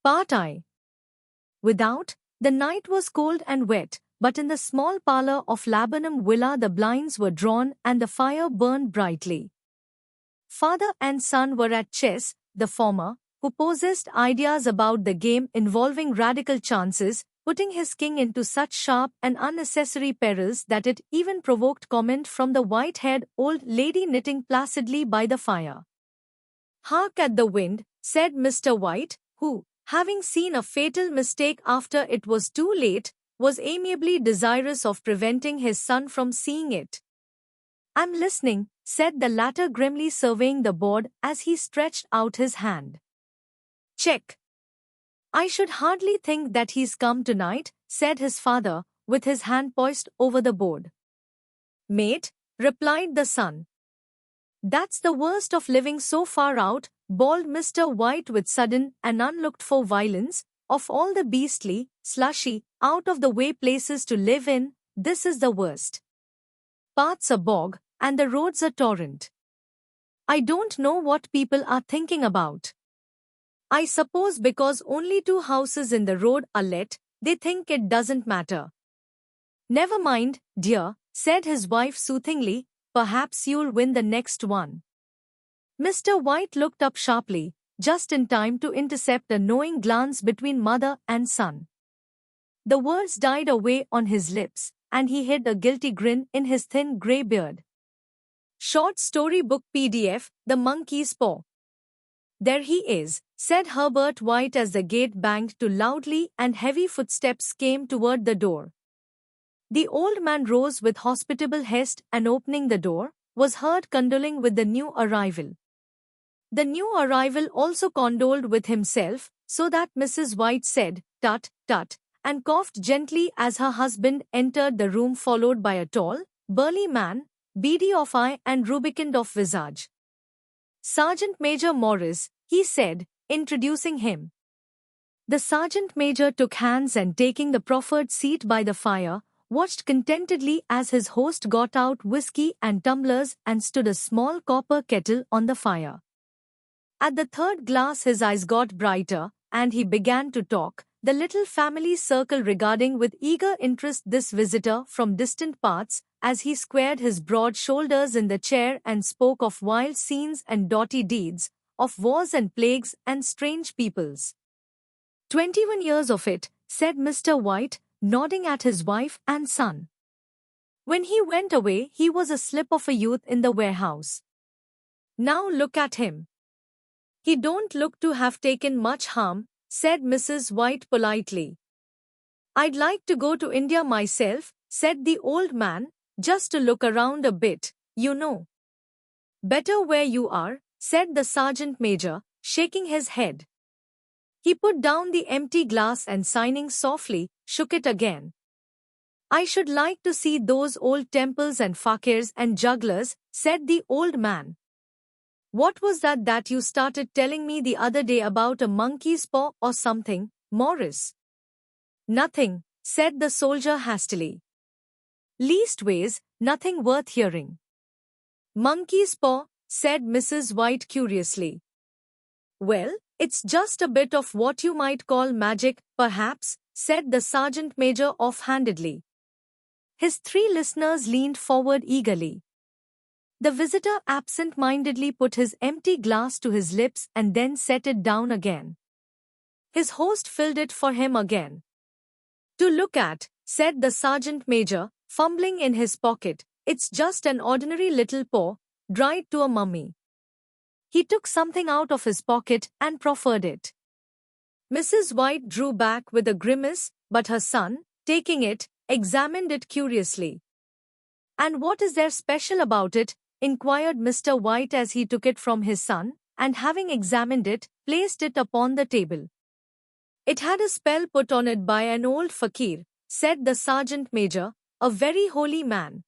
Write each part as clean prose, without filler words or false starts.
Part I. Without, the night was cold and wet, but in the small parlor of Laburnum Villa the blinds were drawn and the fire burned brightly. Father and son were at chess, the former, who possessed ideas about the game involving radical chances, putting his king into such sharp and unnecessary perils that it even provoked comment from the white-haired old lady knitting placidly by the fire. "Hark at the wind," said Mr. White, who, having seen a fatal mistake after it was too late, was amiably desirous of preventing his son from seeing it. "I'm listening," said the latter grimly surveying the board as he stretched out his hand. "Check." "I should hardly think that he's come tonight," said his father, with his hand poised over the board. "Mate," replied the son. "That's the worst of living so far out," bawled Mr. White with sudden and unlooked-for violence. "Of all the beastly, slushy, out-of-the-way places to live in, this is the worst. Paths a bog, and the roads a torrent. I don't know what people are thinking about. I suppose because only 2 houses in the road are let, they think it doesn't matter." "Never mind, dear," said his wife soothingly, "perhaps you'll win the next one." Mr. White looked up sharply, just in time to intercept a knowing glance between mother and son. The words died away on his lips, and he hid a guilty grin in his thin grey beard. Short story book PDF, The Monkey's Paw. "There he is," said Herbert White as the gate banged to loudly and heavy footsteps came toward the door. The old man rose with hospitable haste and opening the door, was heard condoling with the new arrival. The new arrival also condoled with himself, so that Mrs. White said, "Tut, tut," and coughed gently as her husband entered the room followed by a tall, burly man, beady of eye and rubicund of visage. "Sergeant Major Morris," he said, introducing him. The sergeant major took hands and taking the proffered seat by the fire, watched contentedly as his host got out whiskey and tumblers and stood a small copper kettle on the fire. At the third glass his eyes got brighter, and he began to talk, the little family circle regarding with eager interest this visitor from distant parts, as he squared his broad shoulders in the chair and spoke of wild scenes and doughty deeds, of wars and plagues and strange peoples. 21 years of it," said Mr. White, nodding at his wife and son. "When he went away he was a slip of a youth in the warehouse. Now look at him. He don't look to have taken much harm," said Mrs. White politely. "I'd like to go to India myself," said the old man, "just to look around a bit, you know." "Better where you are," said the sergeant major, shaking his head. He put down the empty glass and signing softly, shook it again. "I should like to see those old temples and fakirs and jugglers," said the old man. "What was that you started telling me the other day about a monkey's paw or something, Morris?" "Nothing," said the soldier hastily. "Leastways, nothing worth hearing." "Monkey's paw," said Mrs. White curiously. "Well, it's just a bit of what you might call magic, perhaps," said the sergeant major offhandedly. His 3 listeners leaned forward eagerly. The visitor absent-mindedly put his empty glass to his lips and then set it down again. His host filled it for him again. "To look at," said the sergeant major, fumbling in his pocket, "it's just an ordinary little paw, dried to a mummy." He took something out of his pocket and proffered it. Mrs. White drew back with a grimace, but her son, taking it, examined it curiously. "And what is there special about it?" inquired Mr. White as he took it from his son, and having examined it, placed it upon the table. "It had a spell put on it by an old fakir," said the sergeant major, "a very holy man.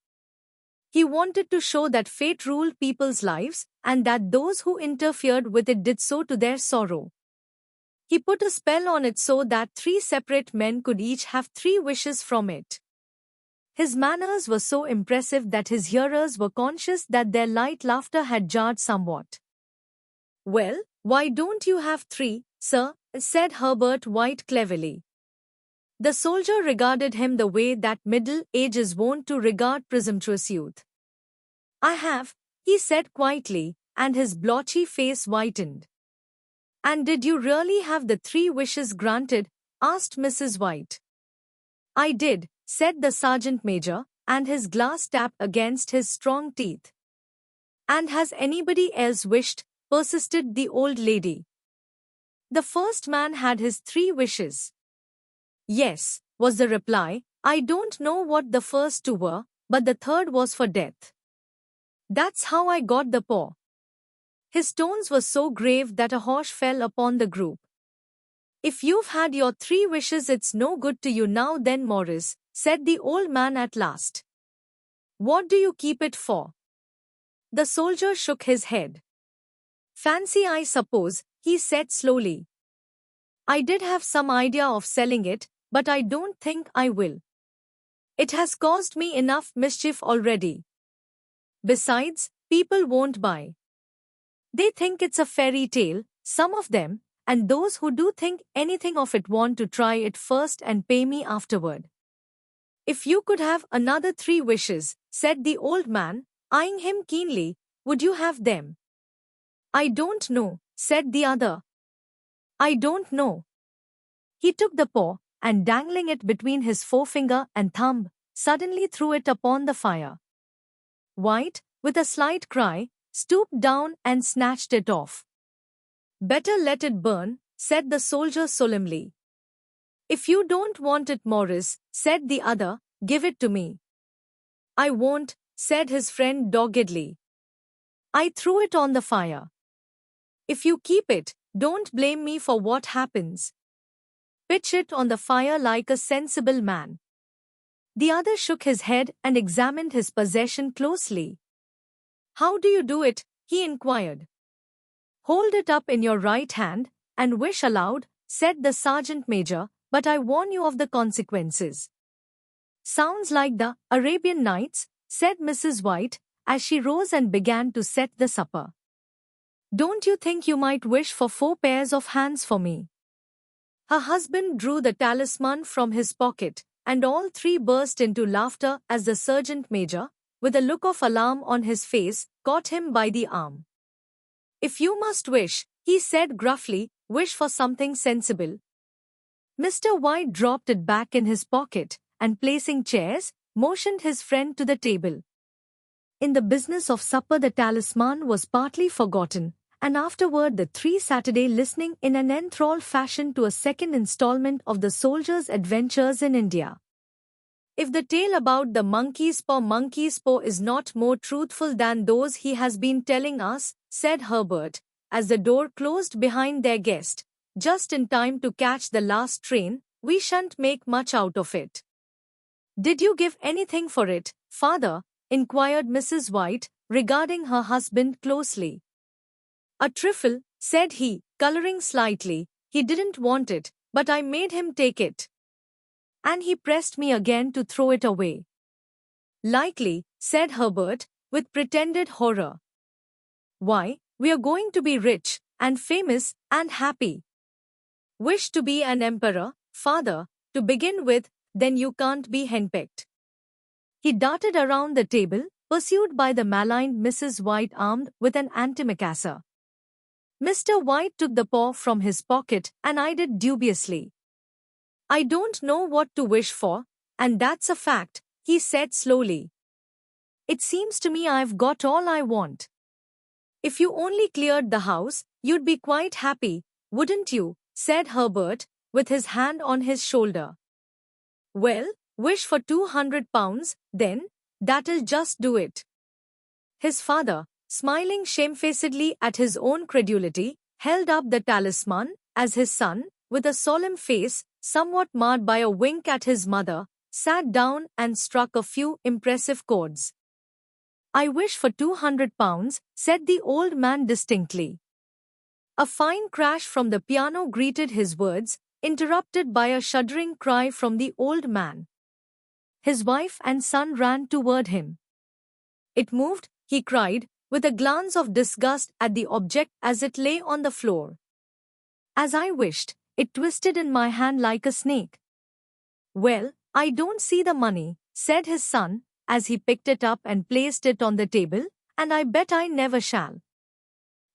He wanted to show that fate ruled people's lives, and that those who interfered with it did so to their sorrow. He put a spell on it so that 3 separate men could each have 3 wishes from it. His manners were so impressive that his hearers were conscious that their light laughter had jarred somewhat. "Well, why don't you have 3, sir?" said Herbert White cleverly. The soldier regarded him the way that middle age is wont to regard presumptuous youth. I have, he said quietly, and his blotchy face whitened. And did you really have the 3 wishes granted? Asked Mrs. White. I did, said the sergeant major, and his glass tapped against his strong teeth. And has anybody else wished? Persisted the old lady. The first man had his 3 wishes. Yes, was the reply. I don't know what the first 2 were, but the third was for death. That's how I got the paw. His tones were so grave that a hush fell upon the group. If you've had your 3 wishes, it's no good to you now then, Morris, said the old man at last. What do you keep it for? The soldier shook his head. Fancy, I suppose, he said slowly. I did have some idea of selling it, but I don't think I will. It has caused me enough mischief already. Besides, people won't buy. They think it's a fairy tale, some of them, and those who do think anything of it want to try it first and pay me afterward. If you could have another 3 wishes, said the old man, eyeing him keenly, would you have them? I don't know, said the other. I don't know. He took the paw, and dangling it between his forefinger and thumb, suddenly threw it upon the fire. White, with a slight cry, stooped down and snatched it off. Better let it burn, said the soldier solemnly. If you don't want it, Morris, said the other, give it to me. I won't, said his friend doggedly. I threw it on the fire. If you keep it, don't blame me for what happens. Pitch it on the fire like a sensible man. The other shook his head and examined his possession closely. How do you do it? He inquired. Hold it up in your right hand and wish aloud, said the sergeant major, but I warn you of the consequences. Sounds like the Arabian Nights, said Mrs. White, as she rose and began to set the supper. Don't you think you might wish for 4 pairs of hands for me? Her husband drew the talisman from his pocket, and all 3 burst into laughter as the sergeant major, with a look of alarm on his face, caught him by the arm. If you must wish, he said gruffly, wish for something sensible. Mr. White dropped it back in his pocket, and placing chairs, motioned his friend to the table. In the business of supper the talisman was partly forgotten, and afterward the 3 sat listening in an enthralled fashion to a second installment of the soldier's adventures in India. If the tale about the monkey's paw is not more truthful than those he has been telling us, said Herbert, as the door closed behind their guest, just in time to catch the last train, we shan't make much out of it. Did you give anything for it, father? Inquired Mrs. White, regarding her husband closely. A trifle, said he, coloring slightly. He didn't want it, but I made him take it. And he pressed me again to throw it away. Likely, said Herbert, with pretended horror. Why, we are going to be rich, and famous, and happy. Wish to be an emperor, father, to begin with, then you can't be henpecked. He darted around the table, pursued by the maligned Mrs. White armed with an antimacassar. Mr. White took the paw from his pocket and eyed it dubiously. I don't know what to wish for, and that's a fact, he said slowly. It seems to me I've got all I want. If you only cleared the house, you'd be quite happy, wouldn't you? Said Herbert, with his hand on his shoulder. Well, wish for £200, then, that'll just do it. His father, smiling shamefacedly at his own credulity, held up the talisman, as his son, with a solemn face, somewhat marred by a wink at his mother, sat down and struck a few impressive chords. I wish for £200, said the old man distinctly. A fine crash from the piano greeted his words, interrupted by a shuddering cry from the old man. His wife and son ran toward him. It moved, he cried, with a glance of disgust at the object as it lay on the floor. As I wished, It twisted in my hand like a snake. Well, I don't see the money, said his son, as he picked it up and placed it on the table, and I bet I never shall.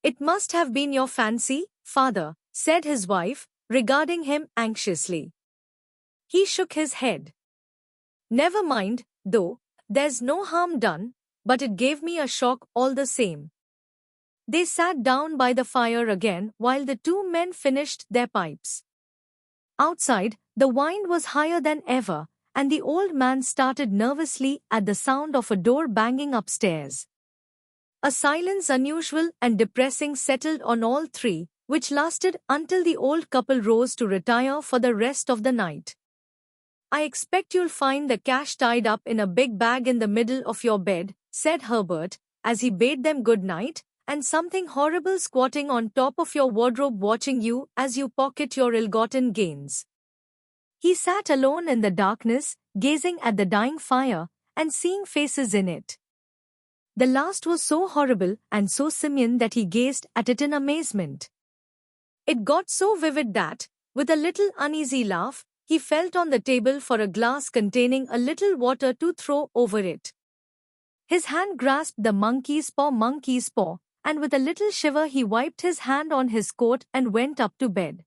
It must have been your fancy, father, said his wife, regarding him anxiously. He shook his head. Never mind, though, there's no harm done, but it gave me a shock all the same. They sat down by the fire again while the two men finished their pipes. Outside, the wind was higher than ever, and the old man started nervously at the sound of a door banging upstairs. A silence unusual and depressing settled on all three, which lasted until the old couple rose to retire for the rest of the night. I expect you'll find the cash tied up in a big bag in the middle of your bed, said Herbert, as he bade them good night, and something horrible squatting on top of your wardrobe watching you as you pocket your ill-gotten gains. He sat alone in the darkness, gazing at the dying fire, and seeing faces in it. The last was so horrible and so simian that he gazed at it in amazement. It got so vivid that, with a little uneasy laugh, he felt on the table for a glass containing a little water to throw over it. His hand grasped the monkey's paw, and with a little shiver he wiped his hand on his coat and went up to bed.